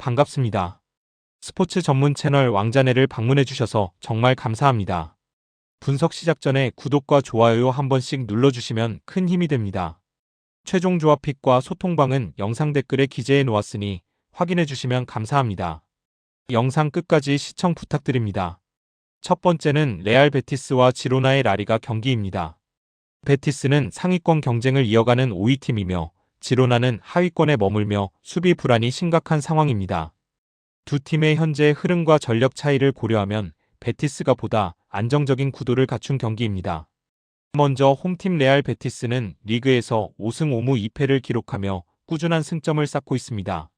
반갑습니다. 스포츠 전문 채널 왕자네를 방문해주셔서 정말 감사합니다. 분석 시작 전에 구독과 좋아요 한 번씩 눌러주시면 큰 힘이 됩니다. 최종 조합 픽과 소통방은 영상 댓글에 기재해 놓았으니 확인해주시면 감사합니다. 영상 끝까지 시청 부탁드립니다. 첫 번째는 레알 베티스와 지로나의 라리가 경기입니다. 베티스는 상위권 경쟁을 이어가는 5위 팀이며 지로나는 하위권에 머물며 수비 불안이 심각한 상황입니다. 두 팀의 현재 흐름과 전력 차이를 고려하면 베티스가 보다 안정적인 구도를 갖춘 경기입니다. 먼저 홈팀 레알 베티스는 리그에서 5승 5무 2패를 기록하며 꾸준한 승점을 쌓고 있습니다.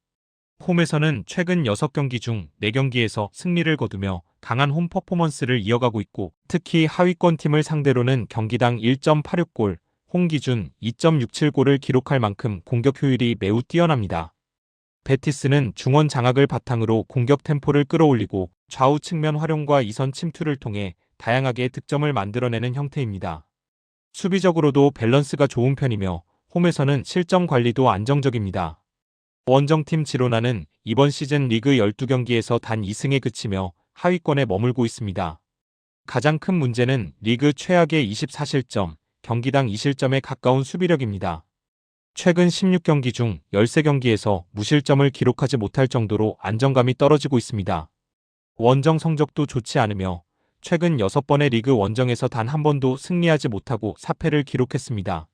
홈에서는 최근 6경기 중 4경기에서 승리를 거두며 강한 홈 퍼포먼스를 이어가고 있고, 특히 하위권 팀을 상대로는 경기당 1.86골, 홈 기준 2.67골을 기록할 만큼 공격 효율이 매우 뛰어납니다. 베티스는 중원 장악을 바탕으로 공격 템포를 끌어올리고 좌우 측면 활용과 이선 침투를 통해 다양하게 득점을 만들어내는 형태입니다. 수비적으로도 밸런스가 좋은 편이며 홈에서는 실점 관리도 안정적입니다. 원정팀 지로나는 이번 시즌 리그 12경기에서 단 2승에 그치며 하위권에 머물고 있습니다. 가장 큰 문제는 리그 최악의 24실점, 경기당 2실점에 가까운 수비력입니다. 최근 16경기 중 13경기에서 무실점을 기록하지 못할 정도로 안정감이 떨어지고 있습니다. 원정 성적도 좋지 않으며 최근 6번의 리그 원정에서 단 한 번도 승리하지 못하고 4패를 기록했습니다.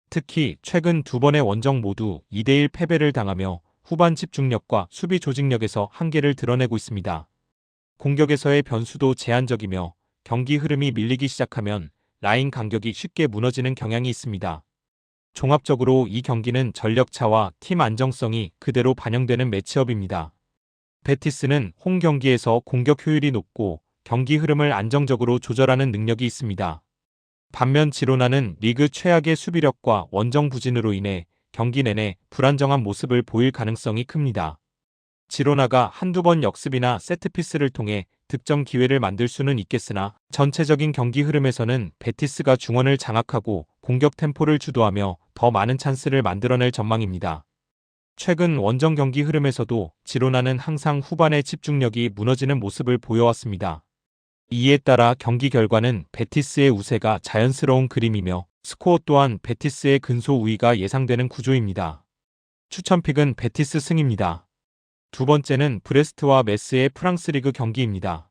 특히 최근 2번의 원정 모두 2대1 패배를 당하며 후반 집중력과 수비 조직력에서 한계를 드러내고 있습니다. 공격에서의 변수도 제한적이며 경기 흐름이 밀리기 시작하면 라인 간격이 쉽게 무너지는 경향이 있습니다. 종합적으로 이 경기는 전력차와 팀 안정성이 그대로 반영되는 매치업입니다. 베티스는 홈 경기에서 공격 효율이 높고 경기 흐름을 안정적으로 조절하는 능력이 있습니다. 반면 지로나는 리그 최악의 수비력과 원정 부진으로 인해 경기 내내 불안정한 모습을 보일 가능성이 큽니다. 지로나가 한두 번 역습이나 세트피스를 통해 득점 기회를 만들 수는 있겠으나 전체적인 경기 흐름에서는 베티스가 중원을 장악하고 공격 템포를 주도하며 더 많은 찬스를 만들어낼 전망입니다. 최근 원정 경기 흐름에서도 지로나는 항상 후반에 집중력이 무너지는 모습을 보여왔습니다. 이에 따라 경기 결과는 베티스의 우세가 자연스러운 그림이며 스코어 또한 베티스의 근소 우위가 예상되는 구조입니다. 추천픽은 베티스 승입니다. 두 번째는 브레스트와 메스의 프랑스 리그 경기입니다.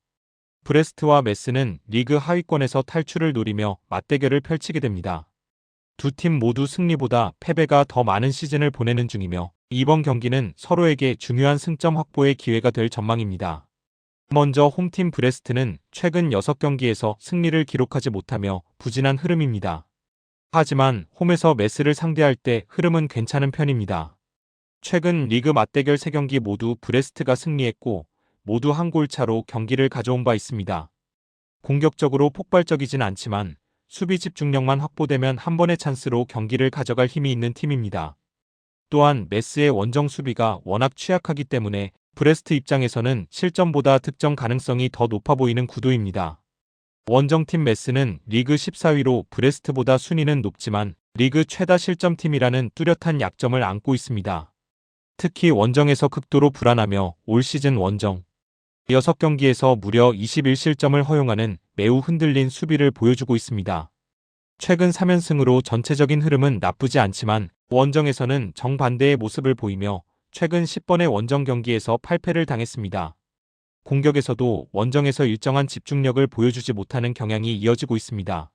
브레스트와 메스는 리그 하위권에서 탈출을 노리며 맞대결을 펼치게 됩니다. 두 팀 모두 승리보다 패배가 더 많은 시즌을 보내는 중이며 이번 경기는 서로에게 중요한 승점 확보의 기회가 될 전망입니다. 먼저 홈팀 브레스트는 최근 6경기에서 승리를 기록하지 못하며 부진한 흐름입니다. 하지만 홈에서 메스를 상대할 때 흐름은 괜찮은 편입니다. 최근 리그 맞대결 3경기 모두 브레스트가 승리했고 모두 한 골 차로 경기를 가져온 바 있습니다. 공격적으로 폭발적이진 않지만 수비 집중력만 확보되면 한 번의 찬스로 경기를 가져갈 힘이 있는 팀입니다. 또한 메스의 원정 수비가 워낙 취약하기 때문에 브레스트 입장에서는 실점보다 득점 가능성이 더 높아 보이는 구도입니다. 원정팀 메스는 리그 14위로 브레스트보다 순위는 높지만 리그 최다 실점팀이라는 뚜렷한 약점을 안고 있습니다. 특히 원정에서 극도로 불안하며 올 시즌 원정 6경기에서 무려 21실점을 허용하는 매우 흔들린 수비를 보여주고 있습니다. 최근 3연승으로 전체적인 흐름은 나쁘지 않지만 원정에서는 정반대의 모습을 보이며 최근 10번의 원정 경기에서 8패를 당했습니다. 공격에서도 원정에서 일정한 집중력을 보여주지 못하는 경향이 이어지고 있습니다.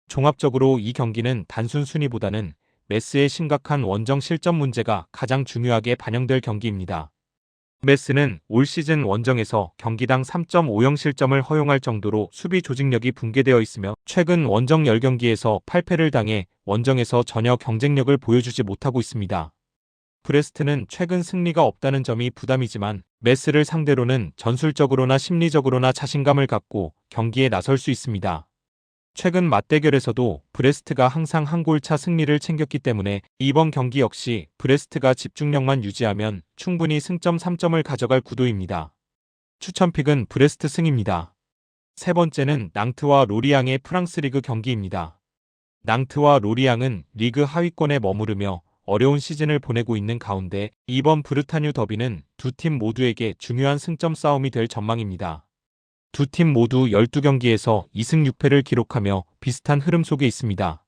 종합적으로 이 경기는 단순 순위보다는 메스의 심각한 원정 실점 문제가 가장 중요하게 반영될 경기입니다. 메스는 올 시즌 원정에서 경기당 3.50 실점을 허용할 정도로 수비 조직력이 붕괴되어 있으며 최근 원정 10경기에서 8패를 당해 원정에서 전혀 경쟁력을 보여주지 못하고 있습니다. 브레스트는 최근 승리가 없다는 점이 부담이지만 메스를 상대로는 전술적으로나 심리적으로나 자신감을 갖고 경기에 나설 수 있습니다. 최근 맞대결에서도 브레스트가 항상 한 골 차 승리를 챙겼기 때문에 이번 경기 역시 브레스트가 집중력만 유지하면 충분히 승점 3점을 가져갈 구도입니다. 추천픽은 브레스트 승입니다. 세 번째는 낭트와 로리앙의 프랑스 리그 경기입니다. 낭트와 로리앙은 리그 하위권에 머무르며 어려운 시즌을 보내고 있는 가운데 이번 브르타뉴 더비는 두 팀 모두에게 중요한 승점 싸움이 될 전망입니다. 두 팀 모두 12경기에서 2승 6패를 기록하며 비슷한 흐름 속에 있습니다.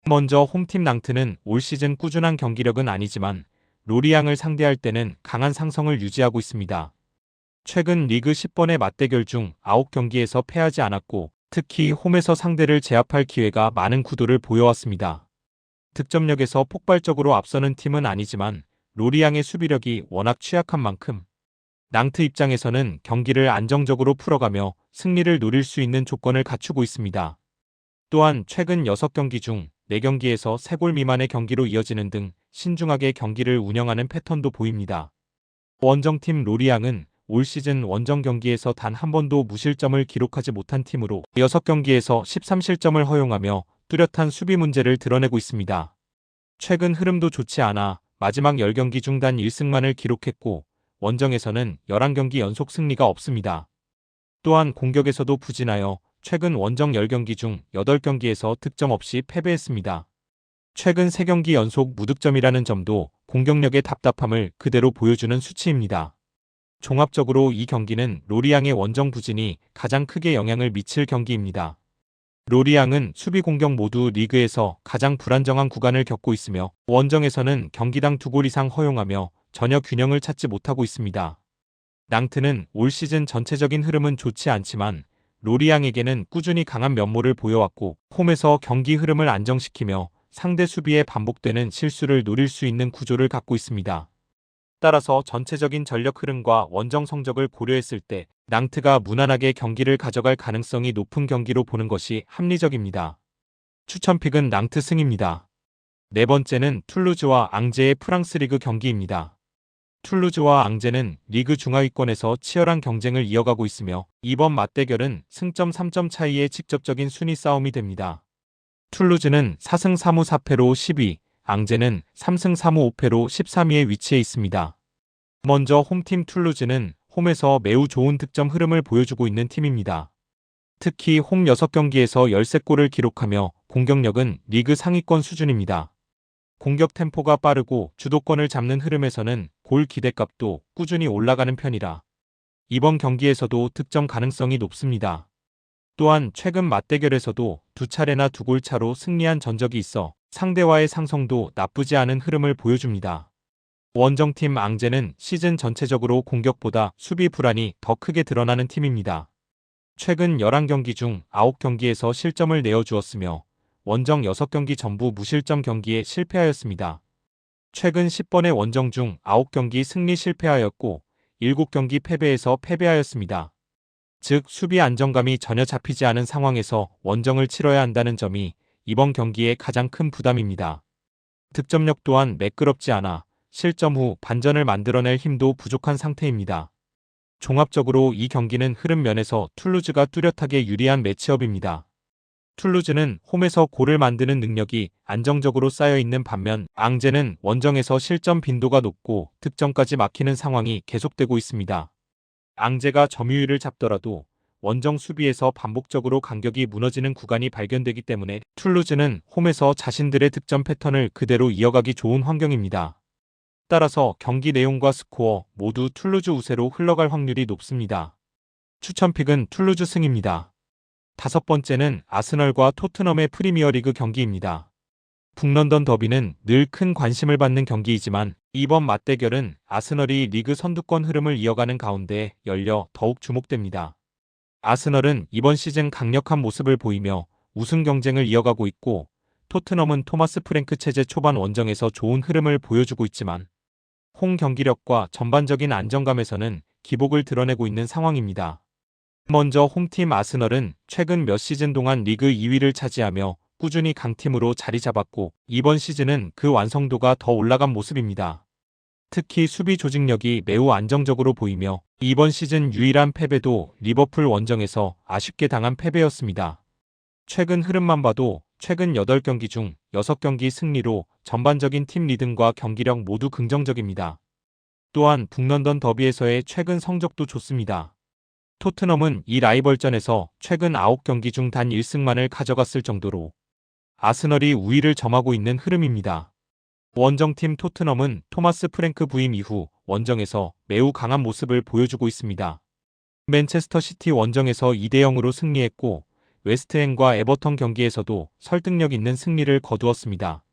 먼저 홈팀 낭트는 올 시즌 꾸준한 경기력은 아니지만 로리앙을 상대할 때는 강한 상성을 유지하고 있습니다. 최근 리그 10번의 맞대결 중 9경기에서 패하지 않았고 특히 홈에서 상대를 제압할 기회가 많은 구도를 보여왔습니다. 득점력에서 폭발적으로 앞서는 팀은 아니지만 로리앙의 수비력이 워낙 취약한 만큼 낭트 입장에서는 경기를 안정적으로 풀어가며 승리를 노릴 수 있는 조건을 갖추고 있습니다. 또한 최근 6경기 중 4경기에서 3골 미만의 경기로 이어지는 등 신중하게 경기를 운영하는 패턴도 보입니다. 원정팀 로리앙은 올 시즌 원정 경기에서 단 한 번도 무실점을 기록하지 못한 팀으로 6경기에서 13실점을 허용하며 뚜렷한 수비 문제를 드러내고 있습니다. 최근 흐름도 좋지 않아 마지막 10경기 중 단 1승만을 기록했고 원정에서는 11경기 연속 승리가 없습니다. 또한 공격에서도 부진하여 최근 원정 10경기 중 8경기에서 득점 없이 패배했습니다. 최근 3경기 연속 무득점이라는 점도 공격력의 답답함을 그대로 보여주는 수치입니다. 종합적으로 이 경기는 로리앙의 원정 부진이 가장 크게 영향을 미칠 경기입니다. 로리앙은 수비 공격 모두 리그에서 가장 불안정한 구간을 겪고 있으며 원정에서는 경기당 2골 이상 허용하며 전혀 균형을 찾지 못하고 있습니다. 낭트는 올 시즌 전체적인 흐름은 좋지 않지만 로리앙에게는 꾸준히 강한 면모를 보여왔고 홈에서 경기 흐름을 안정시키며 상대 수비에 반복되는 실수를 노릴 수 있는 구조를 갖고 있습니다. 따라서 전체적인 전력 흐름과 원정 성적을 고려했을 때 낭트가 무난하게 경기를 가져갈 가능성이 높은 경기로 보는 것이 합리적입니다. 추천픽은 낭트 승입니다. 네 번째는 툴루즈와 앙제의 프랑스 리그 경기입니다. 툴루즈와 앙제는 리그 중하위권에서 치열한 경쟁을 이어가고 있으며 이번 맞대결은 승점 3점 차이의 직접적인 순위 싸움이 됩니다. 툴루즈는 4승 3무 4패로 10위, 앙제는 3승 3무 5패로 13위에 위치해 있습니다. 먼저 홈팀 툴루즈는 홈에서 매우 좋은 득점 흐름을 보여주고 있는 팀입니다. 특히 홈 6경기에서 13골을 기록하며 공격력은 리그 상위권 수준입니다. 공격 템포가 빠르고 주도권을 잡는 흐름에서는 골 기대값도 꾸준히 올라가는 편이라 이번 경기에서도 득점 가능성이 높습니다. 또한 최근 맞대결에서도 두 차례나 2골 차로 승리한 전적이 있어 상대와의 상성도 나쁘지 않은 흐름을 보여줍니다. 원정팀 앙제는 시즌 전체적으로 공격보다 수비 불안이 더 크게 드러나는 팀입니다. 최근 11경기 중 9경기에서 실점을 내어주었으며 원정 6경기 전부 무실점 경기에 실패하였습니다. 최근 10번의 원정 중 9경기 승리 실패하였고 7경기 패배에서 패배하였습니다. 즉 수비 안정감이 전혀 잡히지 않은 상황에서 원정을 치러야 한다는 점이 이번 경기의 가장 큰 부담입니다. 득점력 또한 매끄럽지 않아 실점 후 반전을 만들어낼 힘도 부족한 상태입니다. 종합적으로 이 경기는 흐름 면에서 툴루즈가 뚜렷하게 유리한 매치업입니다. 툴루즈는 홈에서 골을 만드는 능력이 안정적으로 쌓여있는 반면 앙제는 원정에서 실점 빈도가 높고 득점까지 막히는 상황이 계속되고 있습니다. 앙제가 점유율을 잡더라도 원정 수비에서 반복적으로 간격이 무너지는 구간이 발견되기 때문에 툴루즈는 홈에서 자신들의 득점 패턴을 그대로 이어가기 좋은 환경입니다. 따라서 경기 내용과 스코어 모두 툴루즈 우세로 흘러갈 확률이 높습니다. 추천픽은 툴루즈 승입니다. 다섯 번째는 아스널과 토트넘의 프리미어리그 경기입니다. 북런던 더비는 늘 큰 관심을 받는 경기이지만 이번 맞대결은 아스널이 리그 선두권 흐름을 이어가는 가운데 열려 더욱 주목됩니다. 아스널은 이번 시즌 강력한 모습을 보이며 우승 경쟁을 이어가고 있고 토트넘은 토마스 프랭크 체제 초반 원정에서 좋은 흐름을 보여주고 있지만 홈 경기력과 전반적인 안정감에서는 기복을 드러내고 있는 상황입니다. 먼저 홈팀 아스널은 최근 몇 시즌 동안 리그 2위를 차지하며 꾸준히 강팀으로 자리 잡았고 이번 시즌은 그 완성도가 더 올라간 모습입니다. 특히 수비 조직력이 매우 안정적으로 보이며 이번 시즌 유일한 패배도 리버풀 원정에서 아쉽게 당한 패배였습니다. 최근 흐름만 봐도 최근 8경기 중 6경기 승리로 전반적인 팀 리듬과 경기력 모두 긍정적입니다. 또한 북런던 더비에서의 최근 성적도 좋습니다. 토트넘은 이 라이벌전에서 최근 9경기 중 단 1승만을 가져갔을 정도로 아스널이 우위를 점하고 있는 흐름입니다. 원정팀 토트넘은 토마스 프랭크 부임 이후 원정에서 매우 강한 모습을 보여주고 있습니다. 맨체스터 시티 원정에서 2대0으로 승리했고 웨스트햄과 에버턴 경기에서도 설득력 있는 승리를 거두었습니다.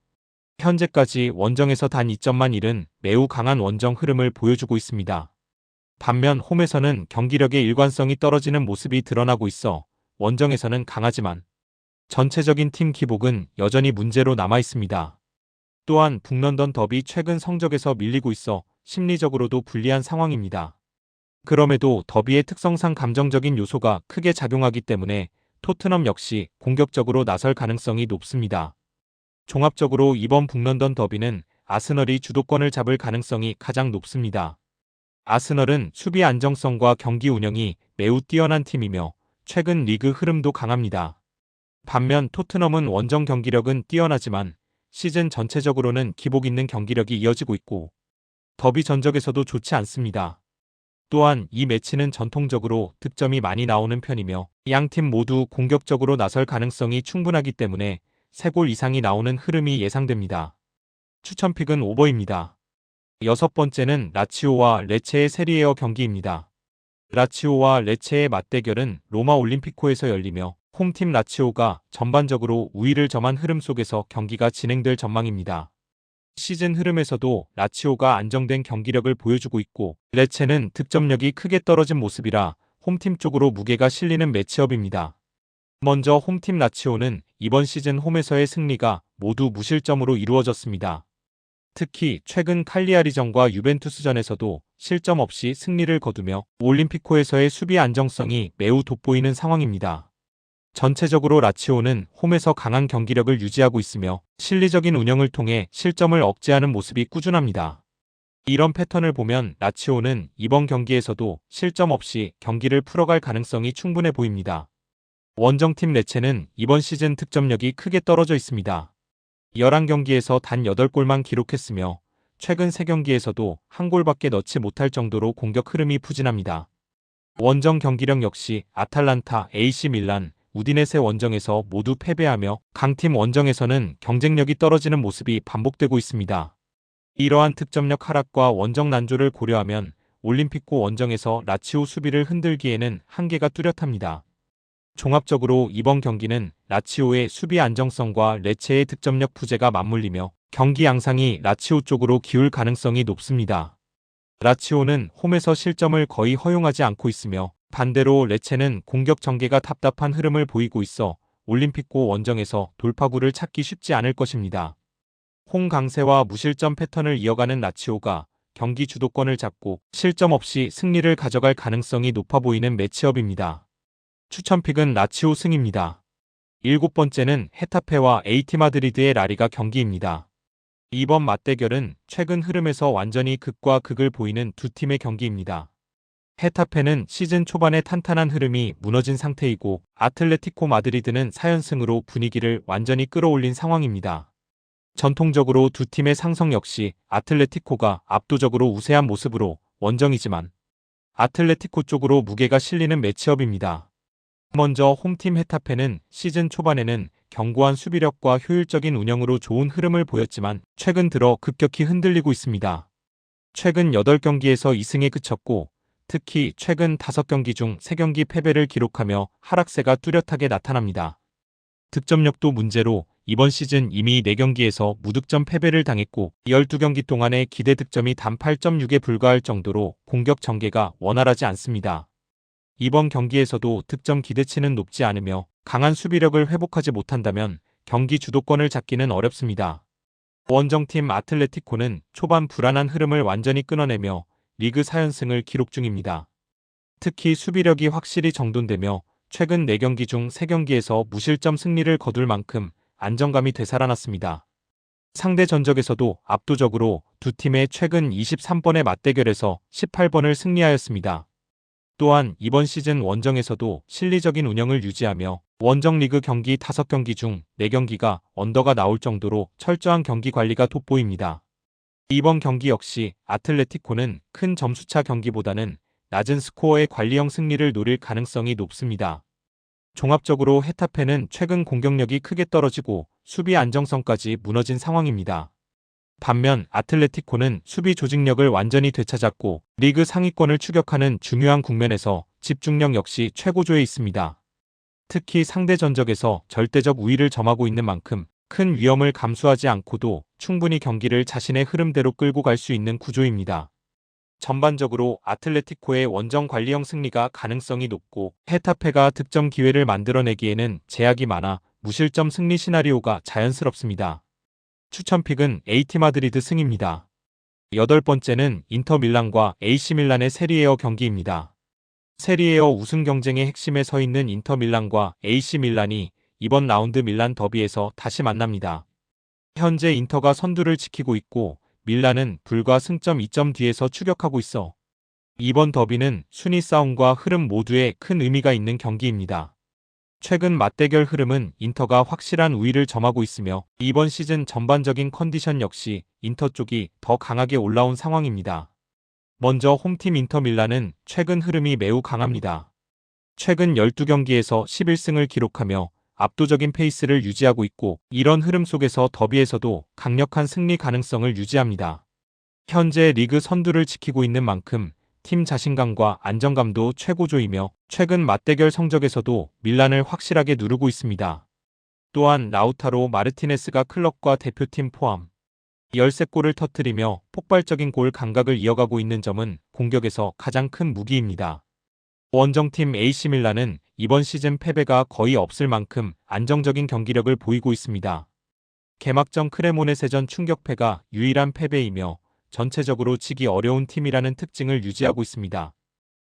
현재까지 원정에서 단 2점만 잃은 매우 강한 원정 흐름을 보여주고 있습니다. 반면 홈에서는 경기력의 일관성이 떨어지는 모습이 드러나고 있어 원정에서는 강하지만 전체적인 팀 기복은 여전히 문제로 남아 있습니다. 또한 북런던 더비 최근 성적에서 밀리고 있어 심리적으로도 불리한 상황입니다. 그럼에도 더비의 특성상 감정적인 요소가 크게 작용하기 때문에 토트넘 역시 공격적으로 나설 가능성이 높습니다. 종합적으로 이번 북런던 더비는 아스널이 주도권을 잡을 가능성이 가장 높습니다. 아스널은 수비 안정성과 경기 운영이 매우 뛰어난 팀이며 최근 리그 흐름도 강합니다. 반면 토트넘은 원정 경기력은 뛰어나지만 시즌 전체적으로는 기복 있는 경기력이 이어지고 있고 더비 전적에서도 좋지 않습니다. 또한 이 매치는 전통적으로 득점이 많이 나오는 편이며 양팀 모두 공격적으로 나설 가능성이 충분하기 때문에 3골 이상이 나오는 흐름이 예상됩니다. 추천픽은 오버입니다. 6번째는 라치오와 레체의 세리에어 경기입니다. 라치오와 레체의 맞대결은 로마 올림피코에서 열리며 홈팀 라치오가 전반적으로 우위를 점한 흐름 속에서 경기가 진행될 전망입니다. 시즌 흐름에서도 라치오가 안정된 경기력을 보여주고 있고 레체는 득점력이 크게 떨어진 모습이라 홈팀 쪽으로 무게가 실리는 매치업입니다. 먼저 홈팀 라치오는 이번 시즌 홈에서의 승리가 모두 무실점으로 이루어졌습니다. 특히 최근 칼리아리전과 유벤투스전에서도 실점 없이 승리를 거두며 올림피코에서의 수비 안정성이 매우 돋보이는 상황입니다. 전체적으로 라치오는 홈에서 강한 경기력을 유지하고 있으며 실리적인 운영을 통해 실점을 억제하는 모습이 꾸준합니다. 이런 패턴을 보면 라치오는 이번 경기에서도 실점 없이 경기를 풀어갈 가능성이 충분해 보입니다. 원정팀 레체는 이번 시즌 득점력이 크게 떨어져 있습니다. 11경기에서 단 8골만 기록했으며 최근 3경기에서도 1골밖에 넣지 못할 정도로 공격 흐름이 부진합니다. 원정 경기력 역시 아탈란타, AC 밀란, 우디네세 원정에서 모두 패배하며 강팀 원정에서는 경쟁력이 떨어지는 모습이 반복되고 있습니다. 이러한 득점력 하락과 원정 난조를 고려하면 올림픽고 원정에서 라치오 수비를 흔들기에는 한계가 뚜렷합니다. 종합적으로 이번 경기는 라치오의 수비 안정성과 레체의 득점력 부재가 맞물리며 경기 양상이 라치오 쪽으로 기울 가능성이 높습니다. 라치오는 홈에서 실점을 거의 허용하지 않고 있으며 반대로 레체는 공격 전개가 답답한 흐름을 보이고 있어 올림픽고 원정에서 돌파구를 찾기 쉽지 않을 것입니다. 홈 강세와 무실점 패턴을 이어가는 라치오가 경기 주도권을 잡고 실점 없이 승리를 가져갈 가능성이 높아 보이는 매치업입니다. 추천픽은 라치오 승입니다. 7번째는 헤타페와 에이티 마드리드의 라리가 경기입니다. 이번 맞대결은 최근 흐름에서 완전히 극과 극을 보이는 두 팀의 경기입니다. 헤타페는 시즌 초반의 탄탄한 흐름이 무너진 상태이고 아틀레티코 마드리드는 4연승으로 분위기를 완전히 끌어올린 상황입니다. 전통적으로 두 팀의 상성 역시 아틀레티코가 압도적으로 우세한 모습으로 원정이지만 아틀레티코 쪽으로 무게가 실리는 매치업입니다. 먼저 홈팀 헤타페는 시즌 초반에는 견고한 수비력과 효율적인 운영으로 좋은 흐름을 보였지만 최근 들어 급격히 흔들리고 있습니다. 최근 8경기에서 2승에 그쳤고 특히 최근 5경기 중 3경기 패배를 기록하며 하락세가 뚜렷하게 나타납니다. 득점력도 문제로 이번 시즌 이미 4경기에서 무득점 패배를 당했고 12경기 동안의 기대 득점이 단 8.6에 불과할 정도로 공격 전개가 원활하지 않습니다. 이번 경기에서도 득점 기대치는 높지 않으며 강한 수비력을 회복하지 못한다면 경기 주도권을 잡기는 어렵습니다. 원정팀 아틀레티코는 초반 불안한 흐름을 완전히 끊어내며 리그 4연승을 기록 중입니다. 특히 수비력이 확실히 정돈되며 최근 4경기 중 3경기에서 무실점 승리를 거둘 만큼 안정감이 되살아났습니다. 상대 전적에서도 압도적으로 두 팀의 최근 23번의 맞대결에서 18번을 승리하였습니다. 또한 이번 시즌 원정에서도 실리적인 운영을 유지하며 원정 리그 경기 5경기 중 4경기가 언더가 나올 정도로 철저한 경기 관리가 돋보입니다. 이번 경기 역시 아틀레티코는 큰 점수차 경기보다는 낮은 스코어의 관리형 승리를 노릴 가능성이 높습니다. 종합적으로 헤타페는 최근 공격력이 크게 떨어지고 수비 안정성까지 무너진 상황입니다. 반면 아틀레티코는 수비 조직력을 완전히 되찾았고 리그 상위권을 추격하는 중요한 국면에서 집중력 역시 최고조에 있습니다. 특히 상대 전적에서 절대적 우위를 점하고 있는 만큼 큰 위험을 감수하지 않고도 충분히 경기를 자신의 흐름대로 끌고 갈 수 있는 구조입니다. 전반적으로 아틀레티코의 원정 관리형 승리가 가능성이 높고 헤타페가 득점 기회를 만들어내기에는 제약이 많아 무실점 승리 시나리오가 자연스럽습니다. 추천픽은 AC 마드리드 승입니다. 여덟 번째는 인터 밀란과 AC 밀란의 세리에어 경기입니다. 세리에어 우승 경쟁의 핵심에 서 있는 인터 밀란과 AC 밀란이 이번 라운드 밀란 더비에서 다시 만납니다. 현재 인터가 선두를 지키고 있고 밀란은 불과 승점 2점 뒤에서 추격하고 있어 이번 더비는 순위 싸움과 흐름 모두에 큰 의미가 있는 경기입니다. 최근 맞대결 흐름은 인터가 확실한 우위를 점하고 있으며 이번 시즌 전반적인 컨디션 역시 인터 쪽이 더 강하게 올라온 상황입니다. 먼저 홈팀 인터 밀란은 최근 흐름이 매우 강합니다. 최근 12경기에서 11승을 기록하며 압도적인 페이스를 유지하고 있고 이런 흐름 속에서 더비에서도 강력한 승리 가능성을 유지합니다. 현재 리그 선두를 지키고 있는 만큼 팀 자신감과 안정감도 최고조이며 최근 맞대결 성적에서도 밀란을 확실하게 누르고 있습니다. 또한 라우타로 마르티네스가 클럽과 대표팀 포함 13골을 터뜨리며 폭발적인 골 감각을 이어가고 있는 점은 공격에서 가장 큰 무기입니다. 원정팀 AC 밀란은 이번 시즌 패배가 거의 없을 만큼 안정적인 경기력을 보이고 있습니다. 개막전 크레모네세전 충격패가 유일한 패배이며 전체적으로 치기 어려운 팀이라는 특징을 유지하고 있습니다.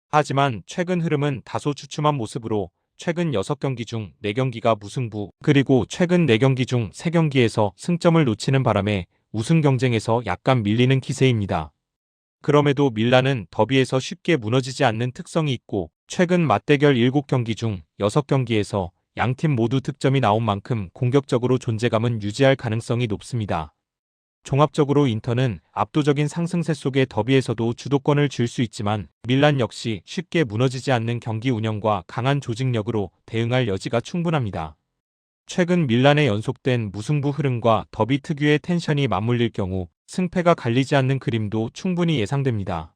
하지만 최근 흐름은 다소 주춤한 모습으로 최근 6경기 중 4경기가 무승부 그리고 최근 4경기 중 3경기에서 승점을 놓치는 바람에 우승 경쟁에서 약간 밀리는 기세입니다. 그럼에도 밀란은 더비에서 쉽게 무너지지 않는 특성이 있고 최근 맞대결 7경기 중 6경기에서 양팀 모두 득점이 나온 만큼 공격적으로 존재감은 유지할 가능성이 높습니다. 종합적으로 인터는 압도적인 상승세 속의 더비에서도 주도권을 쥘 수 있지만 밀란 역시 쉽게 무너지지 않는 경기 운영과 강한 조직력으로 대응할 여지가 충분합니다. 최근 밀란의 연속된 무승부 흐름과 더비 특유의 텐션이 맞물릴 경우 승패가 갈리지 않는 그림도 충분히 예상됩니다.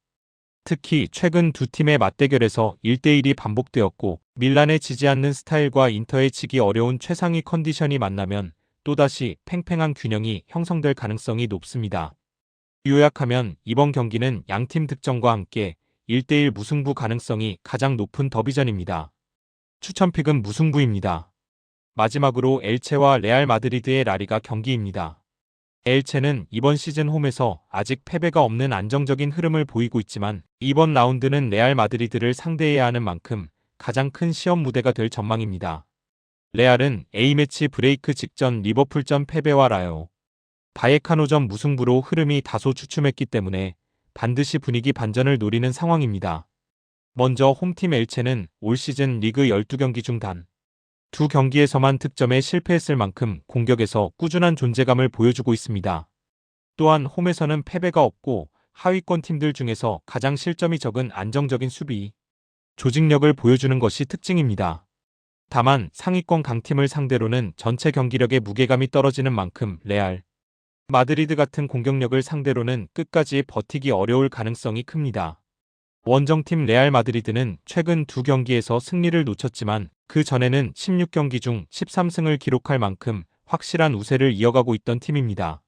특히 최근 두 팀의 맞대결에서 1대1이 반복되었고 밀란의 지지 않는 스타일과 인터의 치기 어려운 최상위 컨디션이 만나면 또다시 팽팽한 균형이 형성될 가능성이 높습니다. 요약하면 이번 경기는 양팀 득점과 함께 1대1 무승부 가능성이 가장 높은 더비전입니다. 추천픽은 무승부입니다. 마지막으로 엘체와 레알 마드리드의 라리가 경기입니다. 엘체는 이번 시즌 홈에서 아직 패배가 없는 안정적인 흐름을 보이고 있지만 이번 라운드는 레알 마드리드를 상대해야 하는 만큼 가장 큰 시험 무대가 될 전망입니다. 레알은 A매치 브레이크 직전 리버풀전 패배와 라요 바예카노전 무승부로 흐름이 다소 주춤했기 때문에 반드시 분위기 반전을 노리는 상황입니다. 먼저 홈팀 엘체는 올 시즌 리그 12경기 중 단 2경기에서만 득점에 실패했을 만큼 공격에서 꾸준한 존재감을 보여주고 있습니다. 또한 홈에서는 패배가 없고 하위권 팀들 중에서 가장 실점이 적은 안정적인 수비, 조직력을 보여주는 것이 특징입니다. 다만 상위권 강팀을 상대로는 전체 경기력의 무게감이 떨어지는 만큼 레알 마드리드 같은 공격력을 상대로는 끝까지 버티기 어려울 가능성이 큽니다. 원정팀 레알 마드리드는 최근 2경기에서 승리를 놓쳤지만 그 전에는 16경기 중 13승을 기록할 만큼 확실한 우세를 이어가고 있던 팀입니다.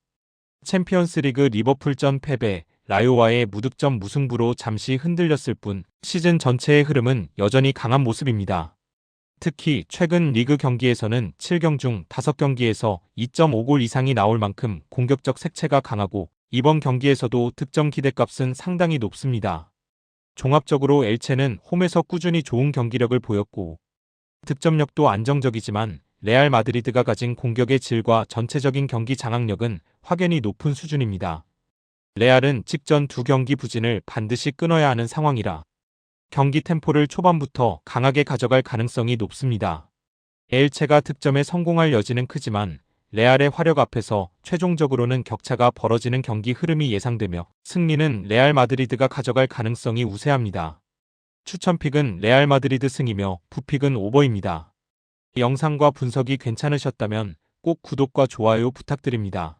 챔피언스리그 리버풀전 패배, 라요와의 무득점 무승부로 잠시 흔들렸을 뿐 시즌 전체의 흐름은 여전히 강한 모습입니다. 특히 최근 리그 경기에서는 7경 중 5경기에서 2.5골 이상이 나올 만큼 공격적 색채가 강하고 이번 경기에서도 득점 기대값은 상당히 높습니다. 종합적으로 엘체는 홈에서 꾸준히 좋은 경기력을 보였고 득점력도 안정적이지만 레알 마드리드가 가진 공격의 질과 전체적인 경기 장악력은 확연히 높은 수준입니다. 레알은 직전 2경기 부진을 반드시 끊어야 하는 상황이라 경기 템포를 초반부터 강하게 가져갈 가능성이 높습니다. 엘체가 득점에 성공할 여지는 크지만 레알의 화력 앞에서 최종적으로는 격차가 벌어지는 경기 흐름이 예상되며 승리는 레알 마드리드가 가져갈 가능성이 우세합니다. 추천픽은 레알 마드리드 승이며 부픽은 오버입니다. 영상과 분석이 괜찮으셨다면 꼭 구독과 좋아요 부탁드립니다.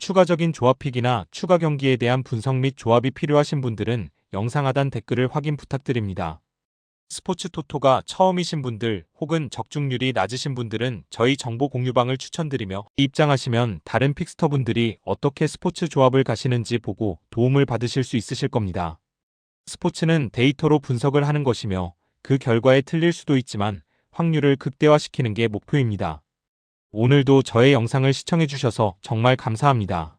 추가적인 조합픽이나 추가 경기에 대한 분석 및 조합이 필요하신 분들은 영상 하단 댓글을 확인 부탁드립니다. 스포츠 토토가 처음이신 분들 혹은 적중률이 낮으신 분들은 저희 정보 공유방을 추천드리며 입장하시면 다른 픽스터분들이 어떻게 스포츠 조합을 가시는지 보고 도움을 받으실 수 있으실 겁니다. 스포츠는 데이터로 분석을 하는 것이며 그 결과에 틀릴 수도 있지만 확률을 극대화시키는 게 목표입니다. 오늘도 저의 영상을 시청해주셔서 정말 감사합니다.